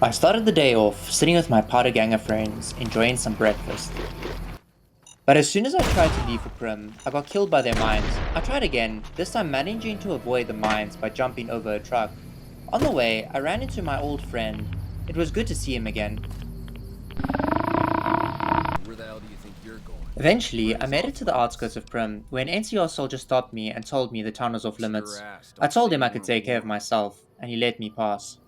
I started the day off sitting with my powder gang of friends, enjoying some breakfast. But as soon as I tried to leave for Prim, I got killed by their mines. I tried again, this time managing to avoid the mines by jumping over a truck. On the way, I ran into my old friend. It was good to see him again. Where the hell do you think you're going? Eventually, I made it to the outskirts of Prim, where an NCR soldier stopped me and told me the town was off limits. Sure ass. I Don't told say him you I could wanna take care of war. myself, and he let me pass.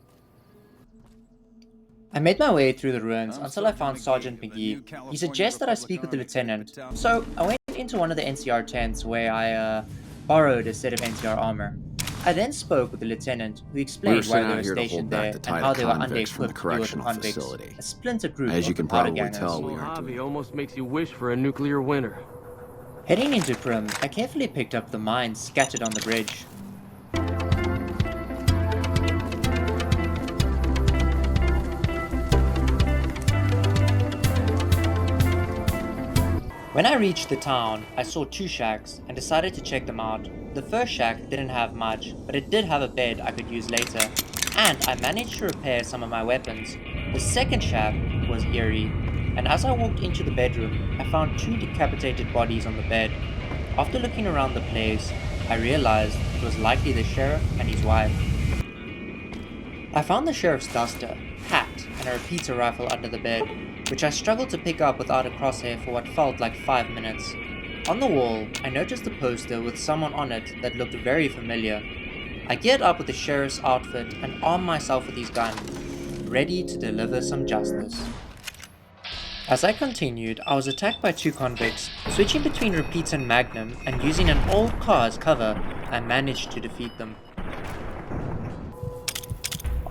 I made my way through the ruins I'm until I Sergeant found Sergeant McGee of the New McGee. He California suggests that I Republic speak with the Army, 10th lieutenant, Battalion. so I went into one of the NCR tents where I borrowed a set of NCR armor. I then spoke with the lieutenant, who We were explained why sent they out were here to hold stationed back there the and tide how of they were convicts from the under-equipped to deal with the correctional convicts, facility. a splinter group As of you the can powder probably gangers. tell, we Little aren't hobby doing almost makes you wish for a nuclear winter. Heading into Prim, I carefully picked up the mines scattered on the bridge. When I reached the town, I saw two shacks and decided to check them out. The first shack didn't have much, but it did have a bed I could use later, and I managed to repair some of my weapons. The second shack was eerie, and as I walked into the bedroom, I found two decapitated bodies on the bed. After looking around the place, I realized it was likely the sheriff and his wife. I found the sheriff's duster, hat, and a repeater rifle under the bed, which I struggled to pick up without a crosshair for what felt like 5 minutes. On the wall, I noticed a poster with someone on it that looked very familiar. I geared up with the sheriff's outfit and armed myself with his gun, ready to deliver some justice. As I continued, I was attacked by two convicts. Switching between repeater and magnum and using an old car as cover, I managed to defeat them.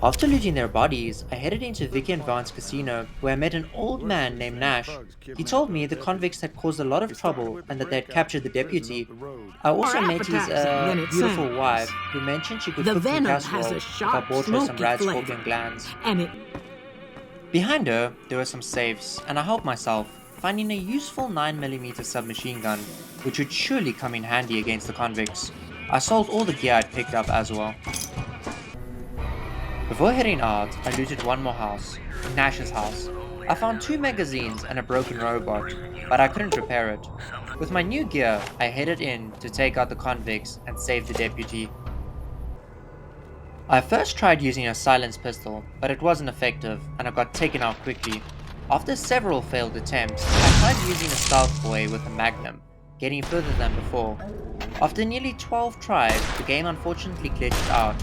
After looting their bodies, I headed into Vicky and Vaughn's casino, where I met an old man named Nash. He told me the convicts had caused a lot of trouble and that they had captured the deputy. I also More met his appetizing than it beautiful sounds. wife, who mentioned she could The cook me venom has casserole a if I sharp, bought her some smoky rad flavor. scorpion glands. And it Behind her, there were some safes, and I helped myself, finding a useful 9mm submachine gun, which would surely come in handy against the convicts. I sold all the gear I'd picked up as well. Before heading out, I looted one more house, Nash's house. I found 2 magazines and a broken robot, but I couldn't repair it. With my new gear, I headed in to take out the convicts and save the deputy. I first tried using a silenced pistol, but it wasn't effective and I got taken out quickly. After several failed attempts, I tried using a stealth boy with a magnum, getting further than before. After nearly 12 tries, the game unfortunately glitched out.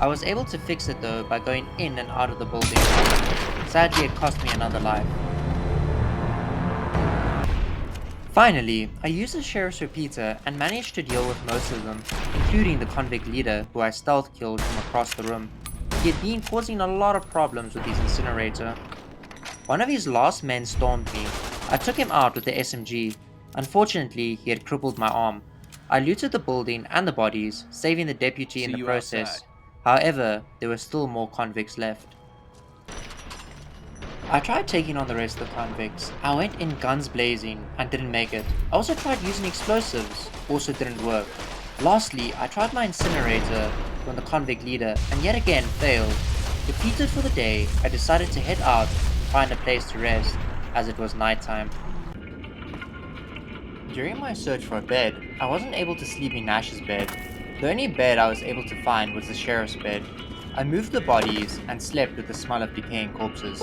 I was able to fix it though by going in and out of the building. Sadly, it cost me another life. Finally, I used the sheriff's repeater and managed to deal with most of them, including the convict leader who I stealth killed from across the room. He had been causing a lot of problems with his incinerator. One of his last men stormed me. I took him out with the SMG. Unfortunately, he had crippled my arm. I looted the building and the bodies, saving the deputy in See the you process. outside. However, there were still more convicts left. I tried taking on the rest of the convicts. I went in guns blazing and didn't make it. I also tried using explosives, also didn't work. Lastly, I tried my incinerator from the convict leader and yet again failed. Defeated for the day, I decided to head out and find a place to rest, as it was nighttime. During my search for a bed, I wasn't able to sleep in Nash's bed. The only bed I was able to find was the sheriff's bed. I moved the bodies and slept with the smell of decaying corpses.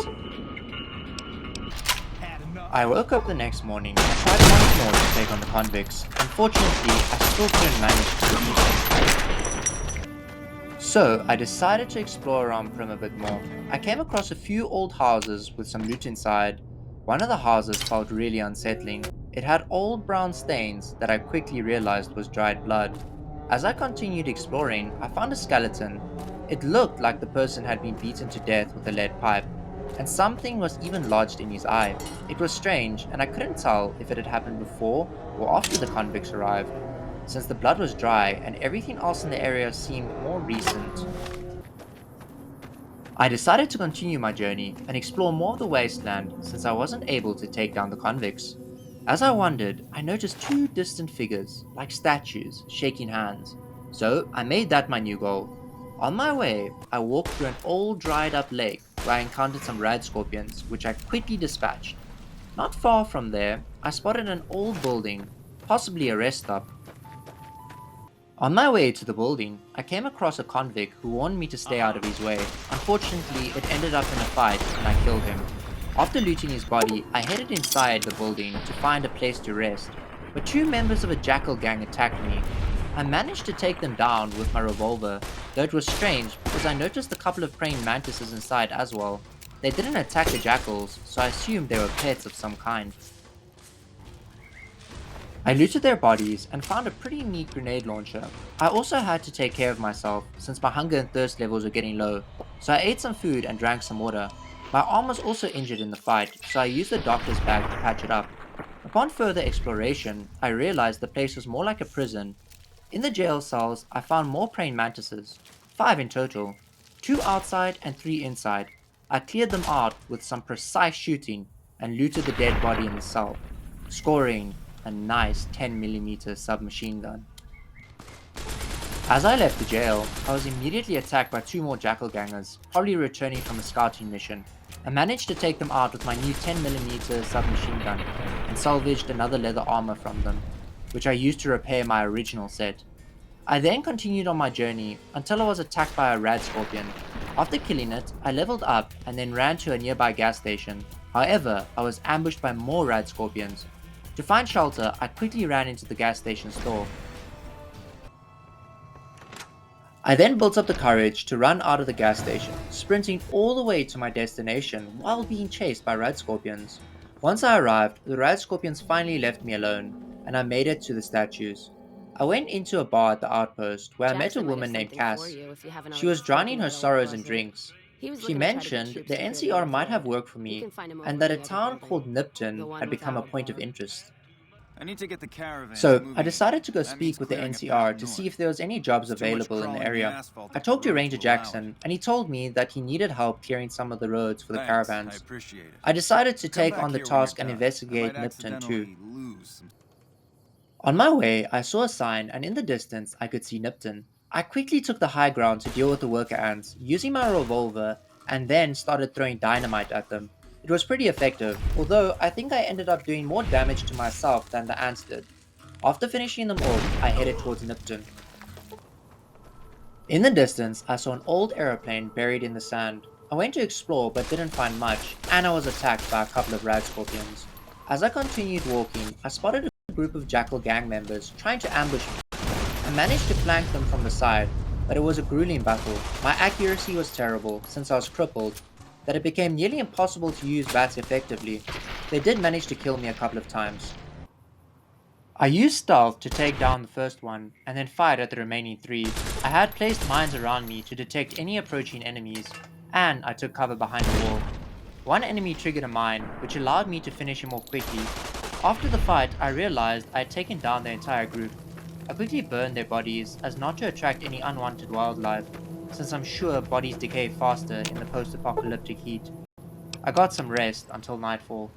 I woke up the next morning and tried once more to take on the convicts. Unfortunately, I still couldn't manage to defeat them. So, I decided to explore around Prim a bit more. I came across a few old houses with some loot inside. One of the houses felt really unsettling. It had old brown stains that I quickly realized was dried blood. As I continued exploring, I found a skeleton. It looked like the person had been beaten to death with a lead pipe, and something was even lodged in his eye. It was strange, and I couldn't tell if it had happened before or after the convicts arrived, since the blood was dry and everything else in the area seemed more recent. I decided to continue my journey and explore more of the wasteland since I wasn't able to take down the convicts. As I wandered, I noticed 2 distant figures, like statues, shaking hands, so I made that my new goal. On my way, I walked through an old dried up lake where I encountered some rad scorpions, which I quickly dispatched. Not far from there, I spotted an old building, possibly a rest stop. On my way to the building, I came across a convict who warned me to stay out of his way. Unfortunately, it ended up in a fight and I killed him. After looting his body, I headed inside the building to find a place to rest, but two members of a jackal gang attacked me. I managed to take them down with my revolver, though it was strange because I noticed a couple of praying mantises inside as well. They didn't attack the jackals, so I assumed they were pets of some kind. I looted their bodies and found a pretty neat grenade launcher. I also had to take care of myself since my hunger and thirst levels were getting low, so I ate some food and drank some water. My arm was also injured in the fight, so I used the doctor's bag to patch it up. Upon further exploration, I realized the place was more like a prison. In the jail cells, I found more praying mantises, 5 in total, 2 outside and 3 inside. I cleared them out with some precise shooting and looted the dead body in the cell, scoring a nice 10mm submachine gun. As I left the jail, I was immediately attacked by 2 more jackal gangers, probably returning from a scouting mission. I managed to take them out with my new 10mm submachine gun and salvaged another leather armor from them, which I used to repair my original set. I then continued on my journey until I was attacked by a rad scorpion. After killing it, I leveled up and then ran to a nearby gas station. However, I was ambushed by more rad scorpions. To find shelter, I quickly ran into the gas station store. I then built up the courage to run out of the gas station, sprinting all the way to my destination while being chased by rad scorpions. Once I arrived, the rad scorpions finally left me alone, and I made it to the statues. I went into a bar at the outpost where I met a woman named Cass. She was drowning her sorrows in drinks. She mentioned the NCR might have work for me, and that a town called Nipton had become a point of interest. I need to get the caravans So I moving. decided to go That means speak with the clearing a path NCR to north. see if there was any jobs It's too much available in the crawling area. asphalt I if talked the to roads Ranger will allow it. Jackson, and he told me that he needed help clearing some of the roads for the Thanks, caravans. I appreciate it. I decided to Come take back on the here when you're task and done. investigate I might Nipton too. accidentally lose some. On my way, I saw a sign, and in the distance, I could see Nipton. I quickly took the high ground to deal with the worker ants, using my revolver, and then started throwing dynamite at them. It was pretty effective, although I think I ended up doing more damage to myself than the ants did. After finishing them off, I headed towards Nipton. In the distance, I saw an old aeroplane buried in the sand. I went to explore but didn't find much, and I was attacked by a couple of rad scorpions. As I continued walking, I spotted a group of jackal gang members trying to ambush me. I managed to flank them from the side, but it was a grueling battle. My accuracy was terrible since I was crippled, that it became nearly impossible to use bats effectively. They did manage to kill me a couple of times. I used stealth to take down the first one, and then fired at the remaining 3. I had placed mines around me to detect any approaching enemies, and I took cover behind a wall. One enemy triggered a mine, which allowed me to finish him off quickly. After the fight, I realized I had taken down the entire group. I quickly burned their bodies as not to attract any unwanted wildlife, since I'm sure bodies decay faster in the post-apocalyptic heat. I got some rest until nightfall.